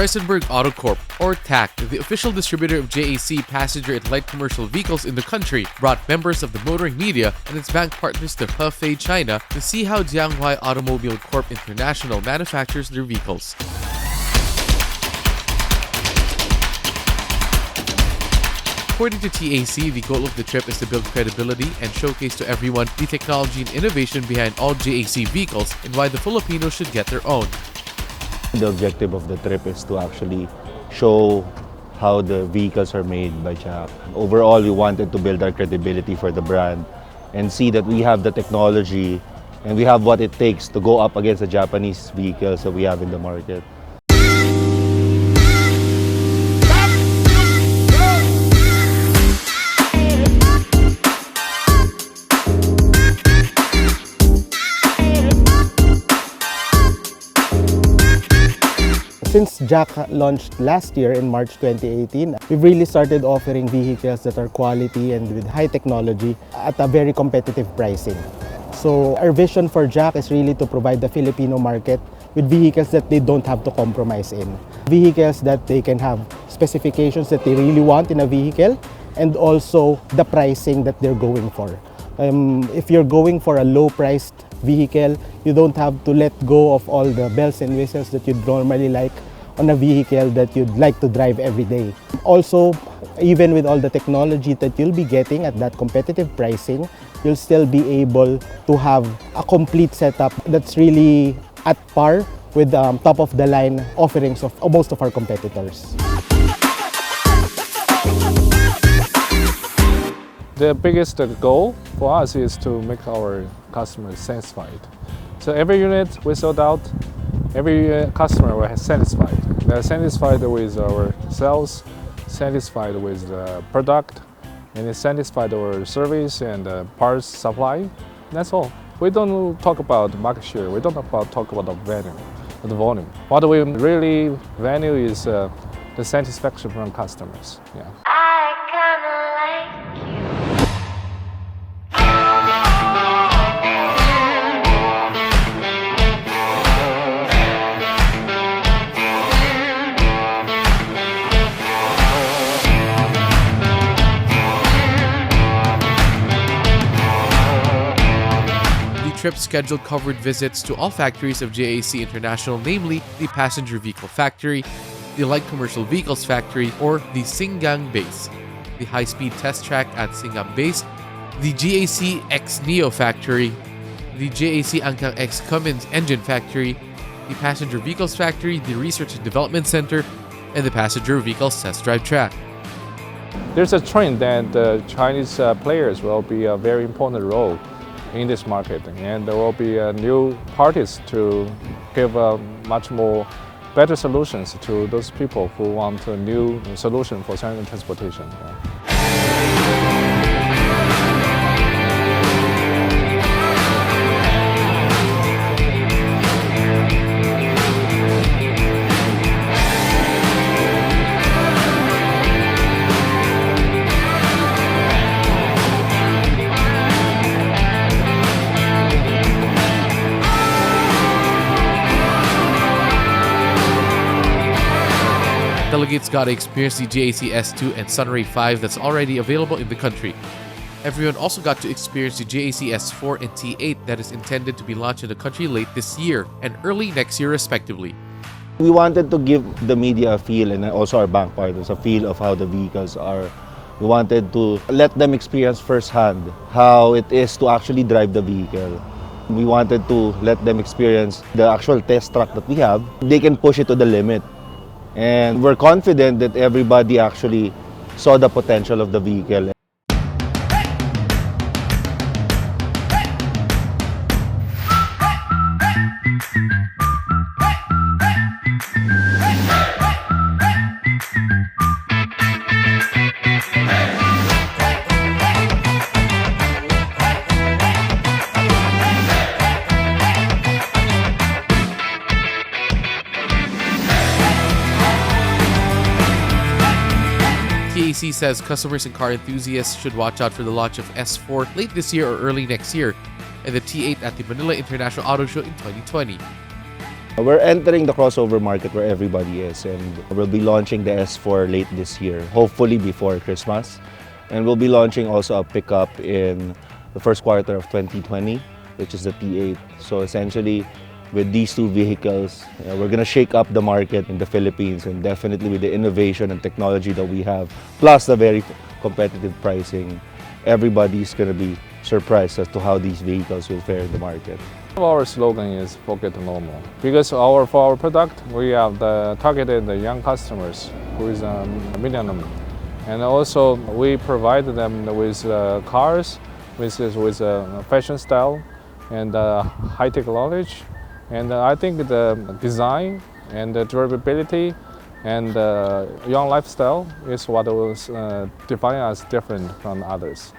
Kresenberg Auto Corp, or TAC, the official distributor of JAC passenger and light commercial vehicles in the country, brought members of the motoring media and its bank partners to Hefei, China to see how Jianghuai Automobile Corp International manufactures their vehicles. According to TAC, the goal of the trip is to build credibility and showcase to everyone the technology and innovation behind all JAC vehicles and why the Filipinos should get their own. The objective of the trip is to actually show how the vehicles are made by JAC. Overall, we wanted to build our credibility for the brand and see that we have the technology and we have what it takes to go up against the Japanese vehicles that we have in the market. Since JAC launched last year in March 2018, we've really started offering vehicles that are quality and with high technology at a very competitive pricing. So our vision for JAC is really to provide the Filipino market with vehicles that they don't have to compromise in. Vehicles that they can have specifications that they really want in a vehicle and also the pricing that they're going for. If you're going for a low-priced vehicle, you don't have to let go of all the bells and whistles that you'd normally like on a vehicle that you'd like to drive every day. Also, even with all the technology that you'll be getting at that competitive pricing, you'll still be able to have a complete setup that's really at par with the top-of-the-line offerings of most of our competitors. The biggest goal for us is to make our customers satisfied. So every unit we sold out, every customer was satisfied. They're satisfied with our sales, satisfied with the product, and satisfied with our service and parts supply. That's all. We don't talk about market share. We don't talk about the value, the volume. What we really value is the satisfaction from customers. Yeah. The trip schedule covered visits to all factories of JAC International, namely the Passenger Vehicle Factory, the Light Commercial Vehicles Factory, or the Singgang Base, the High-Speed Test Track at Singgang Base, the JAC X Neo Factory, the JAC Angkang X Cummins Engine Factory, the Passenger Vehicles Factory, the Research and Development Center, and the Passenger Vehicles Test Drive Track. There's a trend that Chinese players will be a very important role in this market, and there will be new parties to give much more better solutions to those people who want a new solution for transportation. Delegates got to experience the JAC S2 and Sunray 5 that's already available in the country. Everyone also got to experience the JAC S4 and T8 that is intended to be launched in the country late this year and early next year respectively. We wanted to give the media a feel and also our bank partners a feel of how the vehicles are. We wanted to let them experience firsthand how it is to actually drive the vehicle. We wanted to let them experience the actual test track that we have. They can push it to the limit. And we're confident that everybody actually saw the potential of the vehicle. TAC says customers and car enthusiasts should watch out for the launch of S4 late this year or early next year, and the T8 at the Manila International Auto Show in 2020. We're entering the crossover market where everybody is, and we'll be launching the S4 late this year, hopefully before Christmas. And we'll be launching also a pickup in the first quarter of 2020, which is the T8. So essentially, with these two vehicles, we're going to shake up the market in the Philippines, and definitely with the innovation and technology that we have, plus the very competitive pricing, everybody's going to be surprised as to how these vehicles will fare in the market. Our slogan is "Forget normal," because for our product we have targeted the young customers who is millennium, and also we provide them with cars with fashion style and high technology. And I think the design and the durability and young lifestyle is what will define us different from others.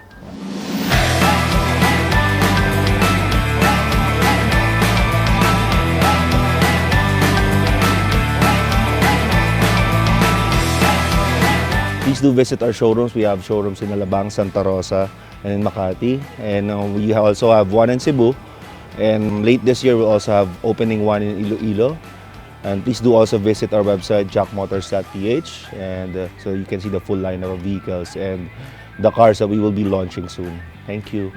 Please do visit our showrooms. We have showrooms in Alabang, Santa Rosa, and in Makati. And we also have one in Cebu. And late this year, we'll also have opening one in Iloilo. And please do also visit our website, jacmotors.ph, and so you can see the full line of vehicles and the cars that we will be launching soon. Thank you.